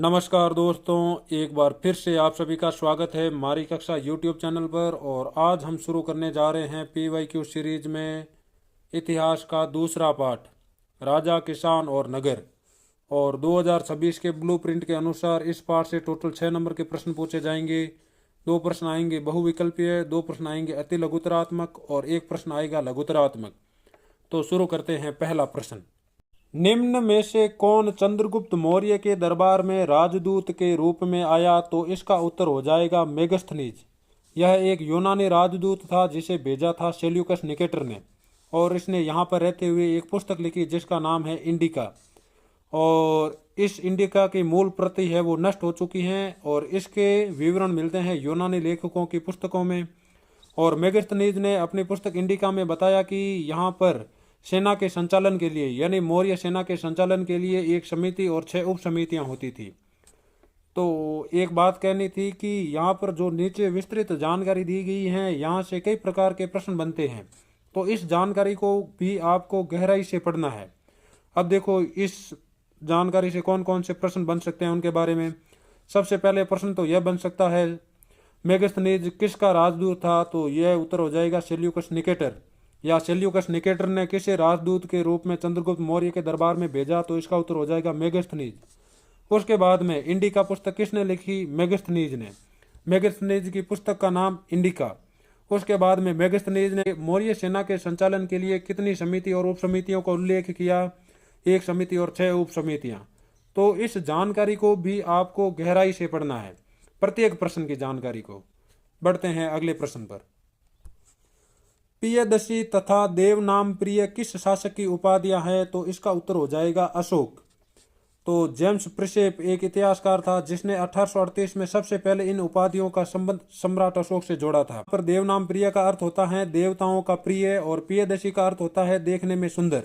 नमस्कार दोस्तों, एक बार फिर से आप सभी का स्वागत है हमारी कक्षा यूट्यूब चैनल पर। और आज हम शुरू करने जा रहे हैं PYQ सीरीज में इतिहास का दूसरा पाठ, राजा, किसान और नगर। और 2026 के ब्लूप्रिंट के अनुसार इस पाठ से टोटल 6 नंबर के प्रश्न पूछे जाएंगे। 2 प्रश्न आएंगे बहुविकल्पीय, 2 प्रश्न आएंगे अति लघुतरात्मक और 1 प्रश्न आएगा लघुतरात्मक। तो शुरू करते हैं। पहला प्रश्न, निम्न में से कौन चंद्रगुप्त मौर्य के दरबार में राजदूत के रूप में आया? तो इसका उत्तर हो जाएगा मेगस्थनीज। यह एक यूनानी राजदूत था जिसे भेजा था सेल्यूकस निकेटर ने, और इसने यहाँ पर रहते हुए एक पुस्तक लिखी जिसका नाम है इंडिका। और इस इंडिका की मूल प्रति है वो नष्ट हो चुकी हैं और इसके विवरण मिलते हैं यूनानी लेखकों की पुस्तकों में। और मेगस्थनीज ने अपनी पुस्तक इंडिका में बताया कि यहाँ पर सेना के संचालन के लिए, यानी मौर्य सेना के संचालन के लिए एक समिति और 6 उप समितियां होती थी। तो एक बात कहनी थी कि यहाँ पर जो नीचे विस्तृत जानकारी दी गई है, यहाँ से कई प्रकार के प्रश्न बनते हैं, तो इस जानकारी को भी आपको गहराई से पढ़ना है। अब देखो, इस जानकारी से कौन कौन से प्रश्न बन सकते हैं उनके बारे में। सबसे पहले प्रश्न तो यह बन सकता है, मेगस्थनीज किसका राजदूत था? तो यह उत्तर हो जाएगा सेल्यूकस निकेटर, या सेल्यूकस निकेटर ने किसे राजदूत के रूप में चंद्रगुप्त मौर्य के दरबार में भेजा? तो इसका उत्तर हो जाएगा मेगस्थनीज। उसके बाद में इंडिका पुस्तक किसने लिखी? मेगस्थनीज ने। मेगस्थनीज की पुस्तक का नाम इंडिका। उसके बाद में मेगस्थनीज ने मौर्य सेना के संचालन के लिए कितनी समिति और उप समितियों का उल्लेख किया? 1 समिति और 6 उप समितियां। तो इस जानकारी को भी आपको गहराई से पढ़ना है, प्रत्येक प्रश्न की जानकारी को। बढ़ते हैं अगले प्रश्न पर। प्रियदर्शी तथा देवनाम प्रिय किस शासक की उपाधियां हैं? तो इसका उत्तर हो जाएगा अशोक। तो जेम्स प्रिसेप एक इतिहासकार था जिसने 1838 में सबसे पहले इन उपाधियों का संबंध सम्राट अशोक से जोड़ा था। पर देवनाम प्रिय का अर्थ होता है देवताओं का प्रिय, और प्रियदर्शी का अर्थ होता है देखने में सुंदर।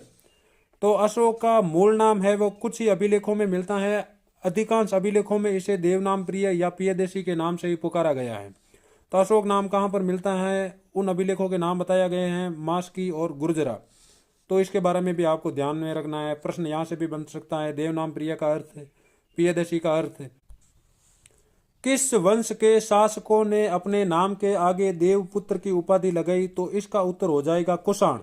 तो अशोक का मूल नाम है वो कुछ ही अभिलेखों में मिलता है, अधिकांश अभिलेखों में इसे देवनाम प्रिय या प्रियदर्शी के नाम से ही पुकारा गया है। तो अशोक नाम कहाँ पर मिलता है? उन अभिलेखों के नाम बताया गए हैं मास्की और गुर्जरा। तो इसके बारे में भी आपको ध्यान में रखना है। प्रश्न यहाँ से भी बन सकता है, देवनाम प्रिय का अर्थ है, प्रियदर्शी का अर्थ है। किस वंश के शासकों ने अपने नाम के आगे देवपुत्र की उपाधि लगाई? तो इसका उत्तर हो जाएगा कुषाण।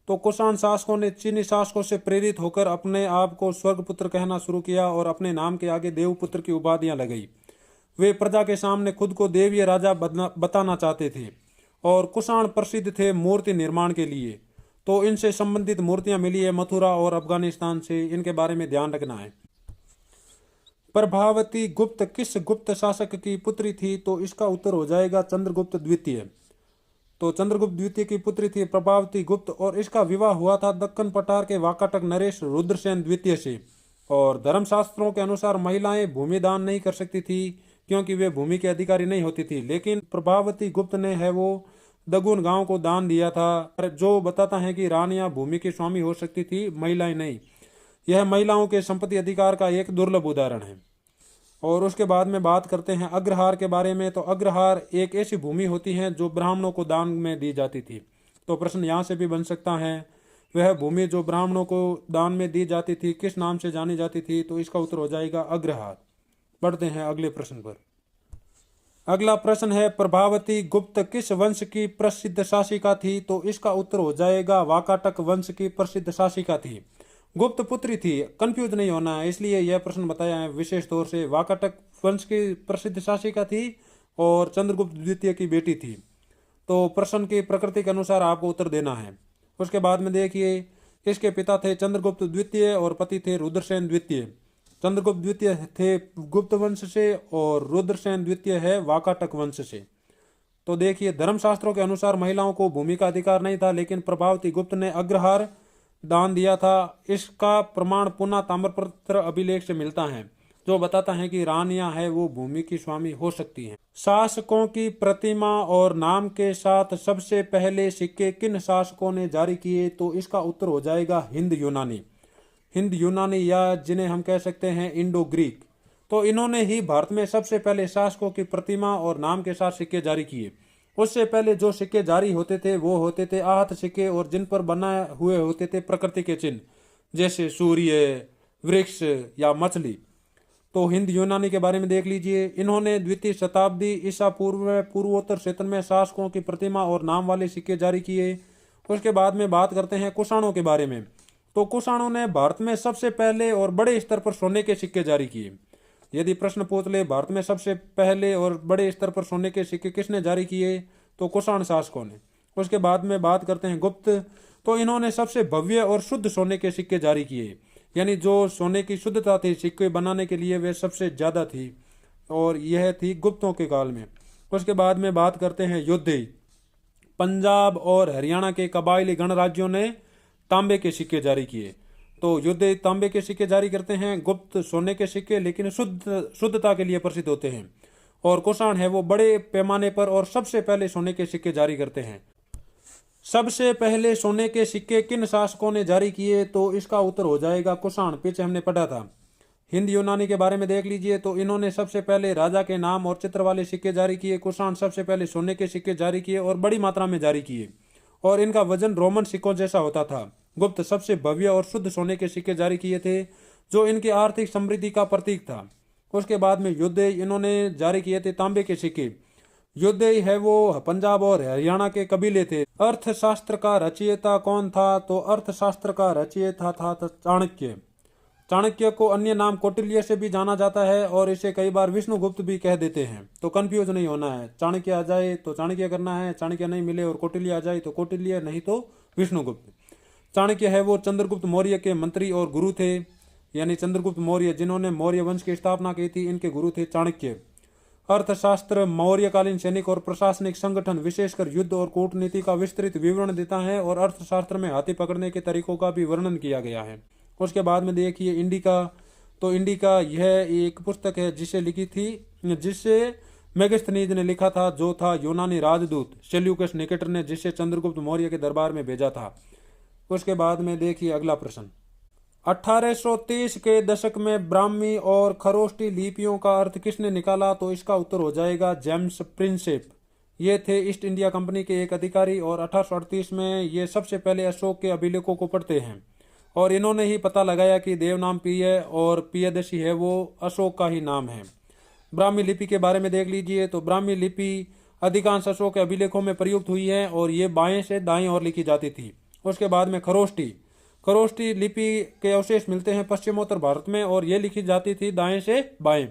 तो कुषाण शासकों ने चीनी शासकों से प्रेरित होकर अपने आप को स्वर्गपुत्र कहना शुरू किया और अपने नाम के आगे देवपुत्र की उपाधियां लगाई। वे प्रजा के सामने खुद को देवीय राजा बताना चाहते थे। और कुषाण प्रसिद्ध थे मूर्ति निर्माण के लिए। तो इनसे संबंधित मूर्तियां मिली है मथुरा और अफगानिस्तान से, इनके बारे में ध्यान रखना है। प्रभावती गुप्त किस गुप्त शासक की पुत्री थी? तो इसका उत्तर हो जाएगा चंद्रगुप्त द्वितीय। तो चंद्रगुप्त द्वितीय की पुत्री थी प्रभावती गुप्त, और इसका विवाह हुआ था दक्कन पठार के वाकाटक नरेश रुद्रसेन द्वितीय से। और धर्मशास्त्रों के अनुसार महिलाएं भूमि दान नहीं कर सकती थी क्योंकि वे भूमि के अधिकारी नहीं होती थी, लेकिन प्रभावती गुप्त ने है वो दगुन गांव को दान दिया था, जो बताता है कि रानियां भूमि की स्वामी हो सकती थी, महिलाएं नहीं। यह महिलाओं के संपत्ति अधिकार का एक दुर्लभ उदाहरण है। और उसके बाद में बात करते हैं अग्रहार के बारे में। तो अग्रहार एक ऐसी भूमि होती है जो ब्राह्मणों को दान में दी जाती थी। तो प्रश्न यहाँ से भी बन सकता है, वह भूमि जो ब्राह्मणों को दान में दी जाती थी किस नाम से जानी जाती थी? तो इसका उत्तर हो जाएगा अग्रहार। बढ़ते हैं अगले प्रश्न पर। अगला प्रश्न है, प्रभावती गुप्त किस वंश की प्रसिद्ध शासिका थी? तो इसका उत्तर हो जाएगा वाकाटक वंश की प्रसिद्ध शासिका थी। गुप्त पुत्री थी, कंफ्यूज नहीं होना है, इसलिए यह प्रश्न बताया है विशेष तौर से। वाकाटक वंश की प्रसिद्ध शासिका थी और चंद्रगुप्त द्वितीय की बेटी थी। तो प्रश्न की प्रकृति के अनुसार आपको उत्तर देना है। उसके बाद में देखिए, इसके पिता थे चंद्रगुप्त द्वितीय और पति थे रुद्रसेन द्वितीय। चंद्रगुप्त द्वितीय थे गुप्त वंश से और रुद्रसेन द्वितीय है वाकाटक वंश से। तो देखिए, धर्मशास्त्रों के अनुसार महिलाओं को भूमि का अधिकार नहीं था, लेकिन प्रभावती गुप्त ने अग्रहार दान दिया था। इसका प्रमाण पुनः ताम्रपत्र अभिलेख से मिलता है, जो बताता है कि रानियां है वो भूमि की स्वामी हो सकती हैं। शासकों की प्रतिमा और नाम के साथ सबसे पहले सिक्के किन शासकों ने जारी किए? तो इसका उत्तर हो जाएगा हिंद यूनानी। हिंद यूनानी, या जिन्हें हम कह सकते हैं इंडो ग्रीक। तो इन्होंने ही भारत में सबसे पहले शासकों की प्रतिमा और नाम के साथ सिक्के जारी किए। उससे पहले जो सिक्के जारी होते थे वो होते थे आहत सिक्के, और जिन पर बनाए हुए होते थे प्रकृति के चिन्ह, जैसे सूर्य, वृक्ष या मछली। तो हिंद यूनानी के बारे में देख लीजिए। इन्होंने द्वितीय शताब्दी ईसा पूर्व में पूर्वोत्तर क्षेत्र में शासकों की प्रतिमा और नाम वाले सिक्के जारी किए। उसके बाद में बात करते हैं कुषाणों के बारे में। तो कुषाणों ने भारत में सबसे पहले और बड़े स्तर पर सोने के सिक्के जारी किए। यदि प्रश्न पूछ ले भारत में सबसे पहले और बड़े स्तर पर सोने के सिक्के किसने जारी किए, तो कुषाण शासकों ने। उसके बाद में बात करते हैं गुप्त। तो इन्होंने सबसे भव्य और शुद्ध सोने के सिक्के जारी किए, यानी जो सोने की शुद्धता थी सिक्के बनाने के लिए वे सबसे ज़्यादा थी, और यह थी गुप्तों के काल में। उसके बाद में बात करते हैं योद्धेय। पंजाब और हरियाणा के कबायली गणराज्यों ने तांबे के सिक्के जारी किए। तो योद्धेय तांबे के सिक्के जारी करते हैं, गुप्त सोने के सिक्के लेकिन शुद्धता के लिए प्रसिद्ध होते हैं, और कुषाण है वो बड़े पैमाने पर और सबसे पहले सोने के सिक्के जारी करते हैं। सबसे पहले सोने के सिक्के किन शासकों ने जारी किए, तो इसका उत्तर हो जाएगा कुषाण। पीछे हमने पढ़ा था। हिंद यूनानी के बारे में देख लीजिए। तो इन्होंने सबसे पहले राजा के नाम और चित्र वाले सिक्के जारी किए। कुषाण सबसे पहले सोने के सिक्के जारी किए और बड़ी मात्रा में जारी किए, और इनका वजन रोमन सिक्कों जैसा होता था। गुप्त सबसे भव्य और शुद्ध सोने के सिक्के जारी किए थे, जो इनकी आर्थिक समृद्धि का प्रतीक था। उसके बाद में योद्धेय इन्होंने जारी किए थे तांबे के सिक्के। योद्धेय है वो पंजाब और हरियाणा के कबीले थे। अर्थशास्त्र का रचयिता कौन था, तो अर्थशास्त्र का रचयिता था चाणक्य। चाणक्य को अन्य नाम कौटिल्य से भी जाना जाता है, और इसे कई बार विष्णुगुप्त भी कह देते हैं। तो कंफ्यूज नहीं होना है, चाणक्य आ जाए तो चाणक्य करना है, चाणक्य नहीं मिले और कौटिल्य आ जाए तो कौटिल्य, नहीं तो विष्णुगुप्त। चाणक्य है वो चंद्रगुप्त मौर्य के मंत्री और गुरु थे, यानी चंद्रगुप्त मौर्य जिन्होंने मौर्य वंश की स्थापना की थी, इनके गुरु थे चाणक्य। अर्थशास्त्र मौर्यकालीन सैनिक और प्रशासनिक संगठन, विशेषकर युद्ध और कूटनीति का विस्तृत विवरण देता है, और अर्थशास्त्र में हाथी पकड़ने के तरीकों का भी वर्णन किया गया है। उसके बाद में देखिए इंडिका। तो इंडिका यह एक पुस्तक है जिसे मेगस्थनीज ने लिखा था, जो था यूनानी राजदूत सेल्यूकस निकेटर ने, जिसे चंद्रगुप्त मौर्य के दरबार में भेजा था। उसके बाद में देखिए अगला प्रश्न। 1830 के दशक में ब्राह्मी और खरोष्टी लिपियों का अर्थ किसने निकाला, तो इसका उत्तर हो जाएगा जेम्स प्रिंसेप। ये थे ईस्ट इंडिया कंपनी के एक अधिकारी, और 1838 में ये सबसे पहले अशोक के अभिलेखों को पढ़ते हैं, और इन्होंने ही पता लगाया कि देवनाम पिय और पियदशी है वो अशोक का ही नाम है। ब्राह्मी लिपि के बारे में देख लीजिए। तो ब्राह्मी लिपि अधिकांश अशोक के अभिलेखों में प्रयुक्त हुई है, और ये बाएं से दाएं ओर लिखी जाती थी। उसके बाद में खरोष्टी लिपि के अवशेष मिलते हैं पश्चिमोत्तर भारत में, और ये लिखी जाती थी दाएं से बाएं,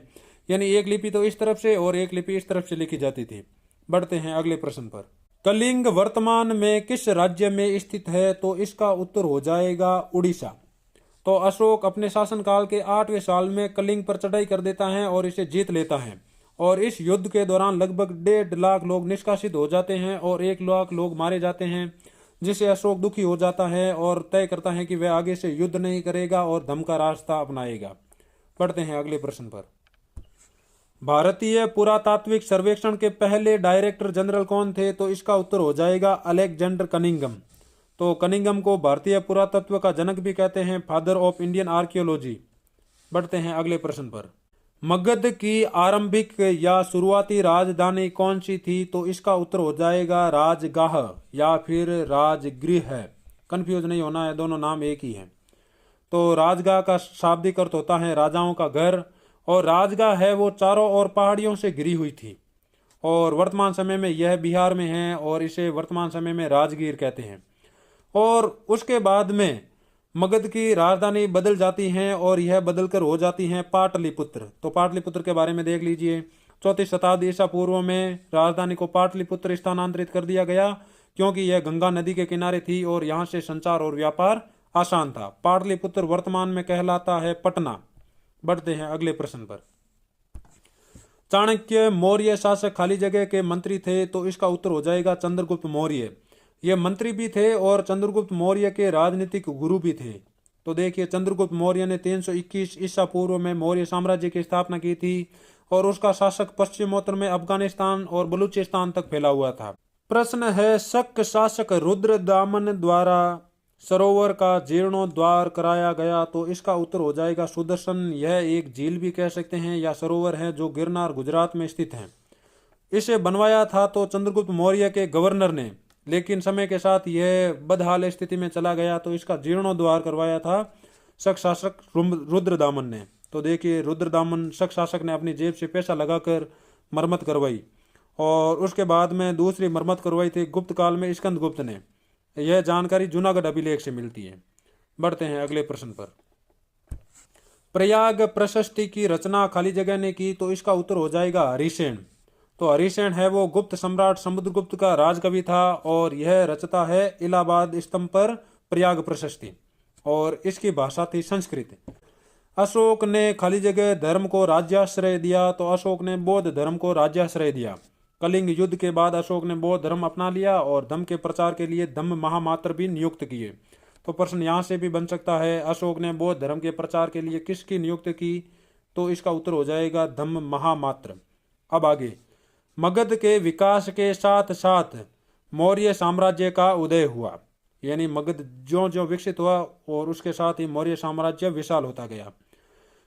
यानी एक लिपि तो इस तरफ से और एक लिपि इस तरफ से लिखी जाती थी। बढ़ते हैं अगले प्रश्न पर। कलिंग वर्तमान में किस राज्य में स्थित है, तो इसका उत्तर हो जाएगा उड़ीसा। तो अशोक अपने शासनकाल के 8वें साल में कलिंग पर चढ़ाई कर देता है और इसे जीत लेता है, और इस युद्ध के दौरान लगभग 1.5 लाख लोग निष्कासित हो जाते हैं और 1 लाख लोग मारे जाते हैं, जिससे अशोक दुखी हो जाता है और तय करता है कि वह आगे से युद्ध नहीं करेगा और धर्म का रास्ता अपनाएगा। पढ़ते हैं अगले प्रश्न पर। भारतीय पुरातात्विक सर्वेक्षण के पहले डायरेक्टर जनरल कौन थे, तो इसका उत्तर हो जाएगा अलेक्जेंडर कनिंघम। तो कनिंघम को भारतीय पुरातत्व का जनक भी कहते हैं, फादर ऑफ इंडियन आर्कियोलॉजी। बढ़ते हैं अगले प्रश्न पर। मगध की आरंभिक या शुरुआती राजधानी कौन सी थी, तो इसका उत्तर हो जाएगा राजगाह या फिर राजगृह। कंफ्यूज नहीं होना है, दोनों नाम एक ही हैं। तो राजगाह का शाब्दिक अर्थ होता है राजाओं का घर, और राजगाह है वो चारों ओर पहाड़ियों से घिरी हुई थी, और वर्तमान समय में यह बिहार में है, और इसे वर्तमान समय में राजगीर कहते हैं। और उसके बाद में मगध की राजधानी बदल जाती हैं, और यह बदलकर हो जाती हैं पाटलिपुत्र। तो पाटलिपुत्र के बारे में देख लीजिए। 4वीं शताब्दी ईसा पूर्व में राजधानी को पाटलिपुत्र स्थानांतरित कर दिया गया, क्योंकि यह गंगा नदी के किनारे थी और यहाँ से संचार और व्यापार आसान था। पाटलिपुत्र वर्तमान में कहलाता है पटना। बढ़ते हैं अगले प्रश्न पर। चाणक्य मौर्य शासक खाली जगह के मंत्री थे, तो इसका उत्तर हो जाएगा चंद्रगुप्त मौर्य। ये मंत्री भी थे और चंद्रगुप्त मौर्य के राजनीतिक गुरु भी थे। तो देखिए चंद्रगुप्त मौर्य ने 321 ईसा पूर्व में मौर्य साम्राज्य की स्थापना की थी, और उसका शासक पश्चिमोत्तर में अफगानिस्तान और बलूचिस्तान तक फैला हुआ था। प्रश्न है, शक शासक रुद्रदामन द्वारा सरोवर का जीर्णोद्धार कराया गया, तो इसका उत्तर हो जाएगा सुदर्शन। यह एक झील भी कह सकते हैं या सरोवर है, जो गिरनार गुजरात में स्थित है। इसे बनवाया था तो चंद्रगुप्त मौर्य के गवर्नर ने, लेकिन समय के साथ यह बदहाल स्थिति में चला गया, तो इसका जीर्णोद्धार करवाया था शक शासक रुद्रदामन ने। तो देखिए, रुद्रदामन शक शासक ने अपनी जेब से पैसा लगाकर मरम्मत करवाई, और उसके बाद में दूसरी मरम्मत करवाई थी गुप्त काल में स्कंदगुप्त ने। यह जानकारी जूनागढ़ अभिलेख से मिलती है। बढ़ते हैं अगले प्रश्न पर। प्रयाग प्रशस्ति की रचना खाली जगह ने की, तो इसका उत्तर हो जाएगा हरिसेन। तो हरिसेन है वो गुप्त सम्राट समुद्रगुप्त का राजकवि था, और यह रचता है इलाहाबाद स्तंभ पर प्रयाग प्रशस्ति, और इसकी भाषा थी संस्कृत। अशोक ने खाली जगह धर्म को राज्याश्रय दिया, तो अशोक ने बौद्ध धर्म को राज्याश्रय दिया। कलिंग युद्ध के बाद अशोक ने बौद्ध धर्म अपना लिया, और धम्म के प्रचार के लिए धम्म महामात्र भी नियुक्त किए। तो प्रश्न यहाँ से भी बन सकता है, अशोक ने बौद्ध धर्म के प्रचार के लिए किसकी नियुक्त की, तो इसका उत्तर हो जाएगा धम्म महामात्र। अब आगे, मगध के विकास के साथ साथ मौर्य साम्राज्य का उदय हुआ, यानी मगध ज्यों ज्यों विकसित हुआ और उसके साथ ही मौर्य साम्राज्य विशाल होता गया।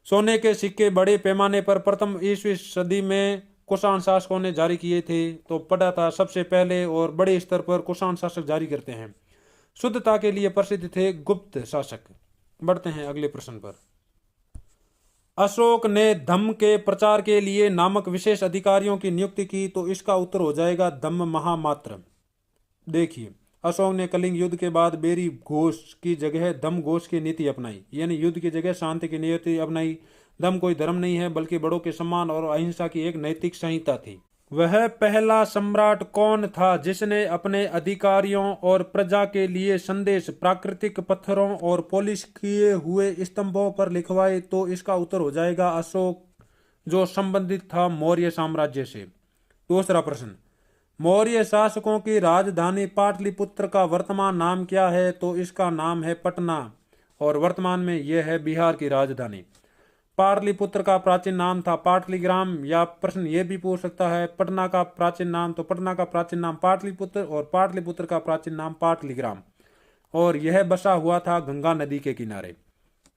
सोने के सिक्के बड़े पैमाने पर प्रथम ईस्वी सदी में कुषाण शासकों ने जारी किए थे। तो पढ़ा था, सबसे पहले और बड़े स्तर पर कुषाण शासक जारी करते हैं। शुद्धता के लिए प्रसिद्ध थे गुप्त शासक। बढ़ते हैं अगले प्रश्न पर। अशोक ने धम्म के प्रचार के लिए नामक विशेष अधिकारियों की नियुक्ति की, तो इसका उत्तर हो जाएगा धम्म महामात्र। देखिए, अशोक ने कलिंग युद्ध के बाद बेरी घोष की जगह धम्म घोष की नीति अपनाई, यानी युद्ध की जगह शांति की नीति अपनाई। धम्म कोई धर्म नहीं है, बल्कि बड़ों के सम्मान और अहिंसा की एक नैतिक संहिता थी। वह पहला सम्राट कौन था जिसने अपने अधिकारियों और प्रजा के लिए संदेश प्राकृतिक पत्थरों और पॉलिश किए हुए स्तंभों पर लिखवाए, तो इसका उत्तर हो जाएगा अशोक, जो संबंधित था मौर्य साम्राज्य से। दूसरा प्रश्न, मौर्य शासकों की राजधानी पाटलिपुत्र का वर्तमान नाम क्या है, तो इसका नाम है पटना, और वर्तमान में यह है बिहार की राजधानी। पाटलिपुत्र का प्राचीन नाम था पाटलिग्राम, या प्रश्न ये भी पूछ सकता है पटना का प्राचीन नाम, तो पटना का प्राचीन नाम पाटलिपुत्र और पाटलिपुत्र का प्राचीन नाम पाटलिग्राम, और यह बसा हुआ था गंगा नदी के किनारे।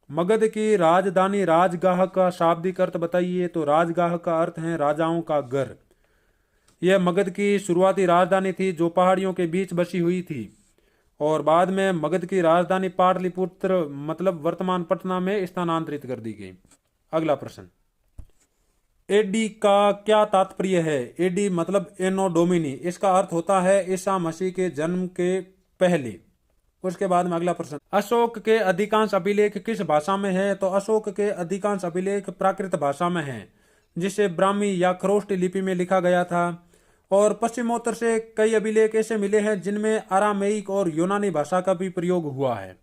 मगध की राजधानी राजगाह का शाब्दिक अर्थ बताइए, तो राजगाह का अर्थ है राजाओं का घर। यह मगध की शुरुआती राजधानी थी जो पहाड़ियों के बीच बसी हुई थी, और बाद में मगध की राजधानी पाटलिपुत्र मतलब वर्तमान पटना में स्थानांतरित कर दी गई। अगला प्रश्न, एडी का क्या तात्पर्य है? एडी मतलब एनो डोमिनी, इसका अर्थ होता है ईसा मसीह के जन्म के पहले। उसके बाद में अगला प्रश्न, अशोक के अधिकांश अभिलेख किस भाषा में है? तो अशोक के अधिकांश अभिलेख प्राकृत भाषा में हैं, जिसे ब्राह्मी या खरोष्टी लिपि में लिखा गया था। और पश्चिमोत्तर से कई अभिलेख ऐसे मिले हैं जिनमें अरामेइक और यूनानी भाषा का भी प्रयोग हुआ है।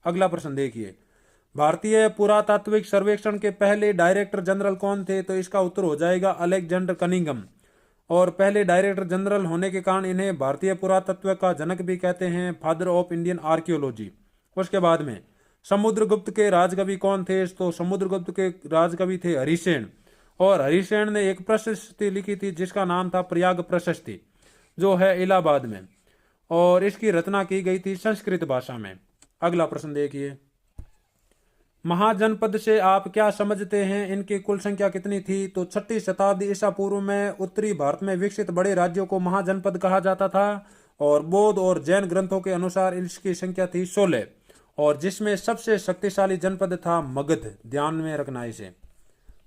अगला प्रश्न देखिए, भारतीय पुरातात्विक सर्वेक्षण के पहले डायरेक्टर जनरल कौन थे? तो इसका उत्तर हो जाएगा अलेक्जेंडर कनिंघम, और पहले डायरेक्टर जनरल होने के कारण इन्हें भारतीय पुरातत्व का जनक भी कहते हैं, फादर ऑफ इंडियन आर्कियोलॉजी। उसके बाद में समुद्रगुप्त के राजकवि कौन थे? तो समुद्रगुप्त के राजकवि थे हरिसेन, और हरिसेन ने एक प्रशस्ति लिखी थी जिसका नाम था प्रयाग प्रशस्ति, जो है इलाहाबाद में, और इसकी रचना की गई थी संस्कृत भाषा में। अगला प्रश्न देखिए, महाजनपद से आप क्या समझते हैं? इनकी कुल संख्या कितनी थी? तो 6वीं शताब्दी ईसा पूर्व में उत्तरी भारत में विकसित बड़े राज्यों को महाजनपद कहा जाता था, और बौद्ध और जैन ग्रंथों के अनुसार इसकी संख्या थी 16, और जिसमें सबसे शक्तिशाली जनपद था मगध, ध्यान में रखना इसे।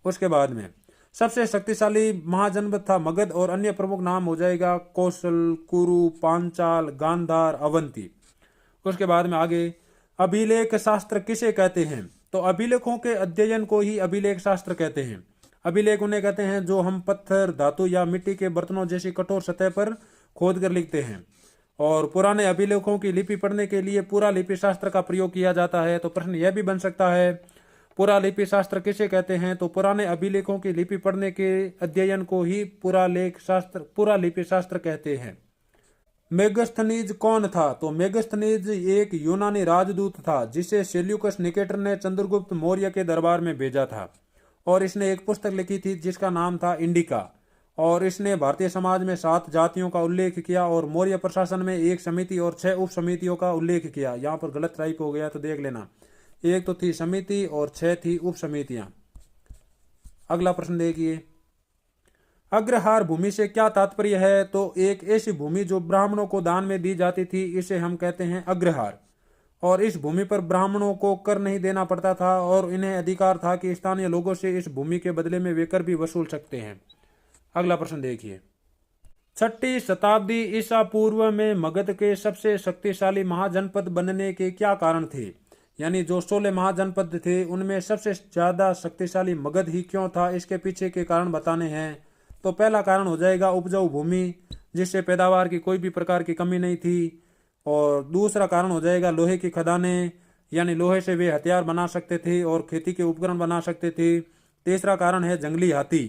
उसके बाद में सबसे शक्तिशाली महाजनपद था मगध, और अन्य प्रमुख नाम हो जाएगा कौशल, कुरु, पांचाल, गांधार, अवंती। उसके बाद में आगे, अभिलेख शास्त्र किसे कहते हैं? तो अभिलेखों के अध्ययन को ही अभिलेख शास्त्र कहते हैं। अभिलेख उन्हें कहते हैं जो हम पत्थर, धातु या मिट्टी के बर्तनों जैसी कठोर सतह पर खोद कर लिखते हैं, और पुराने अभिलेखों की लिपि पढ़ने के लिए पूरा लिपि शास्त्र का प्रयोग किया जाता है। तो प्रश्न यह भी बन सकता है, पूरा लिपि शास्त्र किसे कहते हैं? तो पुराने अभिलेखों की लिपि पढ़ने के अध्ययन को ही पूरा लिपि शास्त्र कहते हैं। मेगस्थनीज कौन था? तो मेगस्थनीज एक यूनानी राजदूत था जिसे सेल्यूकस निकेटर ने चंद्रगुप्त मौर्य के दरबार में भेजा था, और इसने एक पुस्तक लिखी थी जिसका नाम था इंडिका, और इसने भारतीय समाज में 7 जातियों का उल्लेख किया, और मौर्य प्रशासन में 1 समिति और 6 उप समितियों का उल्लेख किया। यहाँ पर गलत टाइप हो गया तो देख लेना, 1 तो थी समिति और 6 थी उप समितियां। अगला प्रश्न देखिए, अग्रहार भूमि से क्या तात्पर्य है? तो एक ऐसी भूमि जो ब्राह्मणों को दान में दी जाती थी, इसे हम कहते हैं अग्रहार। और इस भूमि पर ब्राह्मणों को कर नहीं देना पड़ता था और इन्हें अधिकार था कि स्थानीय लोगों से इस भूमि के बदले में वे कर भी वसूल सकते हैं। अगला प्रश्न देखिए, 6ठी शताब्दी ईसा पूर्व में मगध के सबसे शक्तिशाली महाजनपद बनने के क्या कारण थे? यानी जो 16 महाजनपद थे उनमें सबसे ज्यादा शक्तिशाली मगध ही क्यों था, इसके पीछे के कारण बताने हैं। तो पहला कारण हो जाएगा उपजाऊ भूमि, जिससे पैदावार की कोई भी प्रकार की कमी नहीं थी। और दूसरा कारण हो जाएगा लोहे की खदानें, यानी लोहे से वे हथियार बना सकते थे और खेती के उपकरण बना सकते थे। तीसरा कारण है जंगली हाथी,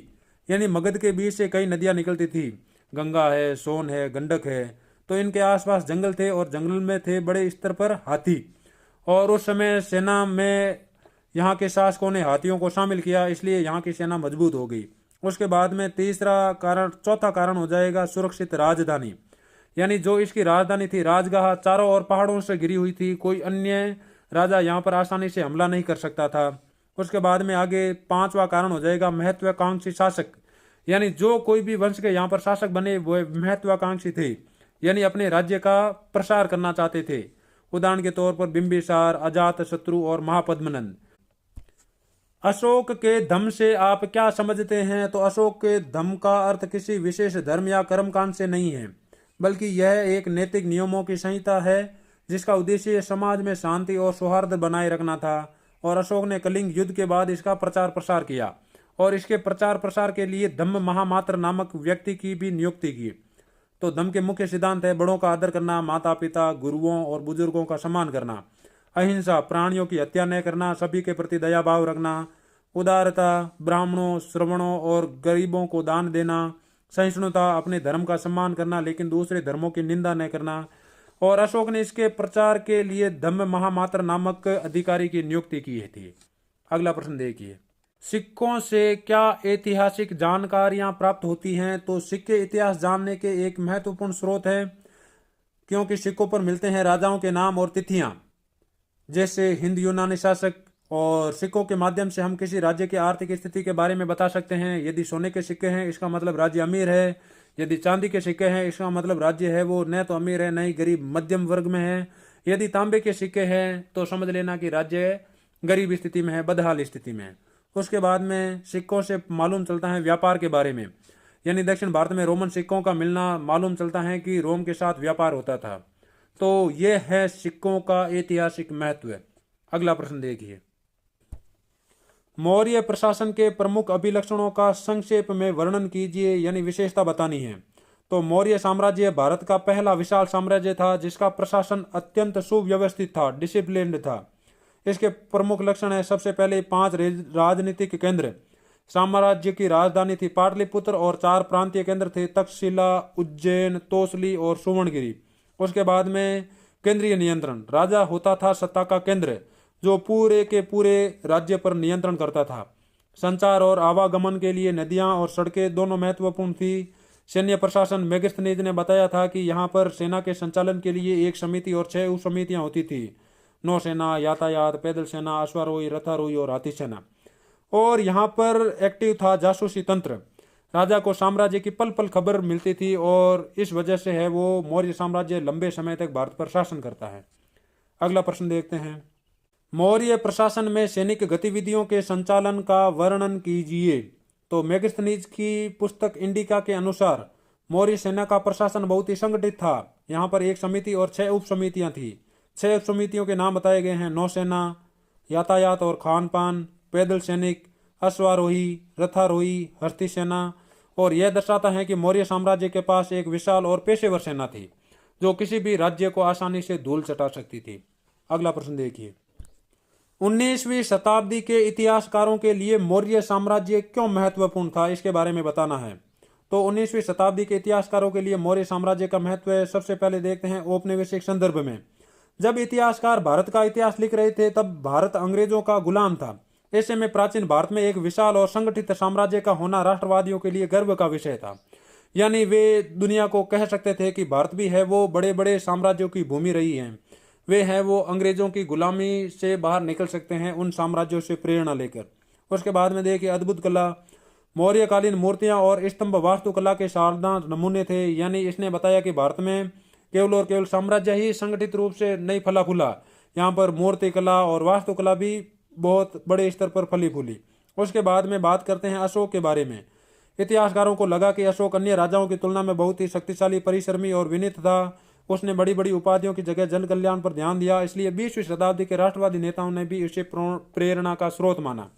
यानी मगध के बीच से कई नदियां निकलती थी, गंगा है, सोन है, गंडक है, तो इनके आसपास जंगल थे और जंगल में थे बड़े स्तर पर हाथी। और उस समय सेना में यहाँ के शासकों ने हाथियों को शामिल किया, इसलिए यहाँ की सेना मजबूत हो गई। उसके बाद में चौथा कारण हो जाएगा सुरक्षित राजधानी, यानी जो इसकी राजधानी थी राजगाह चारों ओर पहाड़ों से घिरी हुई थी, कोई अन्य राजा यहाँ पर आसानी से हमला नहीं कर सकता था। उसके बाद में आगे पांचवा कारण हो जाएगा महत्वाकांक्षी शासक, यानी जो कोई भी वंश के यहाँ पर शासक बने वो महत्वाकांक्षी थे, यानी अपने राज्य का प्रसार करना चाहते थे। उदाहरण के तौर पर बिंबिसार, अजात शत्रु और महापद्मनंद। अशोक के धम्म से आप क्या समझते हैं? तो अशोक के धम्म का अर्थ किसी विशेष धर्म या कर्मकांड से नहीं है, बल्कि यह एक नैतिक नियमों की संहिता है जिसका उद्देश्य समाज में शांति और सौहार्द बनाए रखना था। और अशोक ने कलिंग युद्ध के बाद इसका प्रचार प्रसार किया और इसके प्रचार प्रसार के लिए धम्म महामात्र नामक व्यक्ति की भी नियुक्ति की। तो धम्म के मुख्य सिद्धांत है बड़ों का आदर करना, माता पिता, गुरुओं और बुजुर्गों का सम्मान करना, अहिंसा, प्राणियों की हत्या न करना, सभी के प्रति दया भाव रखना, उदारता, ब्राह्मणों, श्रवणों और गरीबों को दान देना, सहिष्णुता, अपने धर्म का सम्मान करना लेकिन दूसरे धर्मों की निंदा न करना। और अशोक ने इसके प्रचार के लिए धम्म महामात्र नामक अधिकारी की नियुक्ति की थी। अगला प्रश्न देखिए, सिक्कों से क्या ऐतिहासिक जानकारियां प्राप्त होती हैं? तो सिक्के इतिहास जानने के एक महत्वपूर्ण स्रोत है, क्योंकि सिक्कों पर मिलते हैं राजाओं के नाम और तिथियां, जैसे हिंद यूनानी शासक। और सिक्कों के माध्यम से हम किसी राज्य की आर्थिक स्थिति के बारे में बता सकते हैं। यदि सोने के सिक्के हैं इसका मतलब राज्य अमीर है, यदि चांदी के सिक्के हैं इसका मतलब राज्य है वो न तो अमीर है न ही गरीब, मध्यम वर्ग में है। यदि तांबे के सिक्के हैं तो समझ लेना कि राज्य गरीब स्थिति में है, बदहाल स्थिति में है। उसके बाद में सिक्कों से मालूम चलता है व्यापार के बारे में, यानी दक्षिण भारत में रोमन सिक्कों का मिलना मालूम चलता है कि रोम के साथ व्यापार होता था। तो यह है सिक्कों का ऐतिहासिक महत्व। अगला प्रश्न देखिए, मौर्य प्रशासन के प्रमुख अभिलक्षणों का संक्षेप में वर्णन कीजिए, यानी विशेषता बतानी है। तो मौर्य साम्राज्य भारत का पहला विशाल साम्राज्य था जिसका प्रशासन अत्यंत सुव्यवस्थित था, डिसिप्लिन्ड था। इसके प्रमुख लक्षण है, सबसे पहले 5 राजनीतिक केंद्र, साम्राज्य की राजधानी थी पाटलिपुत्र और 4 प्रांतीय केंद्र थे, तक्षशिला, उज्जैन, तोसली और सुवर्णगिरी। उसके बाद में केंद्रीय नियंत्रण, राजा होता था सत्ता का केंद्र जो पूरे के पूरे राज्य पर नियंत्रण करता था। संचार और आवागमन के लिए नदियां और सड़कें दोनों महत्वपूर्ण थी। सैन्य प्रशासन, मेगस्थनीज ने बताया था कि यहाँ पर सेना के संचालन के लिए एक समिति और 6 उप समितियां होती थी, नौसेना, यातायात, पैदल सेना, अश्वारोही, रथारोही और हाथी सेना। और यहाँ पर एक्टिव था जासूसी तंत्र, राजा को साम्राज्य की पल पल खबर मिलती थी और इस वजह से है वो मौर्य साम्राज्य लंबे समय तक भारत पर शासन करता है। अगला प्रश्न देखते हैं, मौर्य प्रशासन में सैनिक गतिविधियों के संचालन का वर्णन कीजिए। तो मेगस्थनीज की पुस्तक इंडिका के अनुसार मौर्य सेना का प्रशासन बहुत ही संगठित था। यहाँ पर एक समिति और 6 उप समितियां थी। 6 उप समितियों के नाम बताए गए हैं, नौसेना, यातायात और खान पान, पैदल सैनिक, अश्वारोही, रथारोही, हस्ती सेना। और यह दर्शाता है कि मौर्य साम्राज्य के पास एक विशाल और पेशेवर सेना थी जो किसी भी राज्य को आसानी से धूल चटा सकती थी। अगला प्रश्न देखिए, 19वीं शताब्दी के इतिहासकारों के लिए मौर्य साम्राज्य क्यों महत्वपूर्ण था, इसके बारे में बताना है। तो 19वीं शताब्दी के इतिहासकारों के लिए मौर्य साम्राज्य का महत्व है, सबसे पहले देखते हैं औपनिवेशिक संदर्भ में। जब इतिहासकार भारत का इतिहास लिख रहे थे तब भारत अंग्रेजों का गुलाम था। ऐसे में प्राचीन भारत में एक विशाल और संगठित साम्राज्य का होना राष्ट्रवादियों के लिए गर्व का विषय था। यानी वे दुनिया को कह सकते थे कि भारत भी है वो बड़े बड़े साम्राज्यों की भूमि रही है, वे हैं वो अंग्रेजों की गुलामी से बाहर निकल सकते हैं उन साम्राज्यों से प्रेरणा लेकर। उसके बाद में देखिए अद्भुत कला, मौर्यकालीन मूर्तियां और स्तंभ वास्तुकला के शानदार नमूने थे। यानी इसने बताया कि भारत में केवल और केवल साम्राज्य ही संगठित रूप से नहीं फला फूला, यहाँ पर मूर्तिकला और वास्तुकला भी बहुत बड़े स्तर पर फली फूली। उसके बाद में बात करते हैं अशोक के बारे में। इतिहासकारों को लगा कि अशोक अन्य राजाओं की तुलना में बहुत ही शक्तिशाली, परिश्रमी और विनीत था। उसने बड़ी बड़ी उपाधियों की जगह जन कल्याण पर ध्यान दिया, इसलिए 20वीं शताब्दी के राष्ट्रवादी नेताओं ने भी इसे प्रेरणा का स्रोत माना।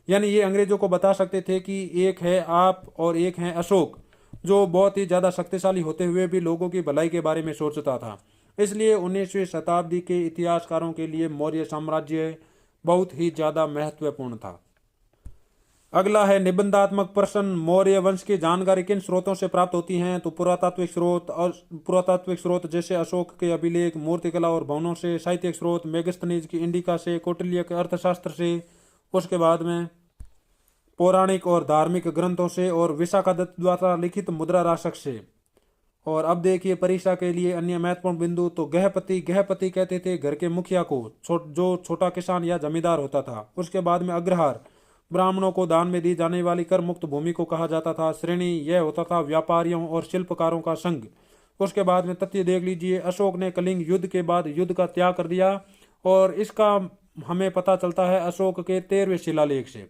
यानी ये अंग्रेजों को बता सकते थे कि एक है आप और एक है अशोक, जो बहुत ही ज़्यादा शक्तिशाली होते हुए भी लोगों की भलाई के बारे में सोचता था। इसलिए 19वीं शताब्दी के इतिहासकारों के लिए मौर्य साम्राज्य बहुत ही ज़्यादा महत्वपूर्ण था। अगला है निबंधात्मक प्रश्न। मौर्य वंश की जानकारी किन स्रोतों से प्राप्त होती हैं? तो पुरातात्विक स्रोत जैसे अशोक के अभिलेख, मूर्तिकला और भवनों से। साहित्यिक स्रोत मेगस्थनीज की इंडिका से, कौटिल्य के अर्थशास्त्र से। उसके बाद में पौराणिक और धार्मिक ग्रंथों से, और विशाखादत्त द्वारा लिखित मुद्रा राशक से। और अब देखिए परीक्षा के लिए अन्य महत्वपूर्ण बिंदु। तो गृहपति कहते थे घर के मुखिया को, जो छोटा किसान या जमींदार होता था। उसके बाद में अग्रहार, ब्राह्मणों को दान में दी जाने वाली कर मुक्त भूमि को कहा जाता था। श्रेणी, यह होता था व्यापारियों और शिल्पकारों का संघ। उसके बाद में तथ्य देख लीजिए, अशोक ने कलिंग युद्ध के बाद युद्ध का त्याग कर दिया, और इसका हमें पता चलता है अशोक के 13वें शिलालेख से।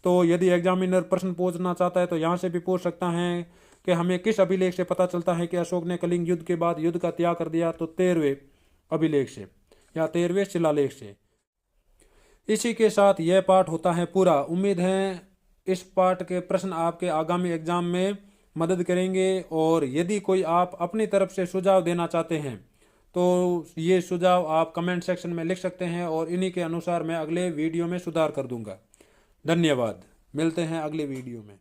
तो यदि एग्जामिनर प्रश्न पूछना चाहता है तो यहाँ से भी पूछ सकता है कि हमें किस अभिलेख से पता चलता है कि अशोक ने कलिंग युद्ध के बाद युद्ध का त्याग कर दिया? तो 13वें अभिलेख से या 13वें शिलालेख से। इसी के साथ यह पाठ होता है पूरा। उम्मीद है इस पाठ के प्रश्न आपके आगामी एग्जाम में मदद करेंगे, और यदि कोई आप अपनी तरफ से सुझाव देना चाहते हैं तो ये सुझाव आप कमेंट सेक्शन में लिख सकते हैं, और इन्हीं के अनुसार मैं अगले वीडियो में सुधार कर दूंगा। धन्यवाद। मिलते हैं अगले वीडियो में।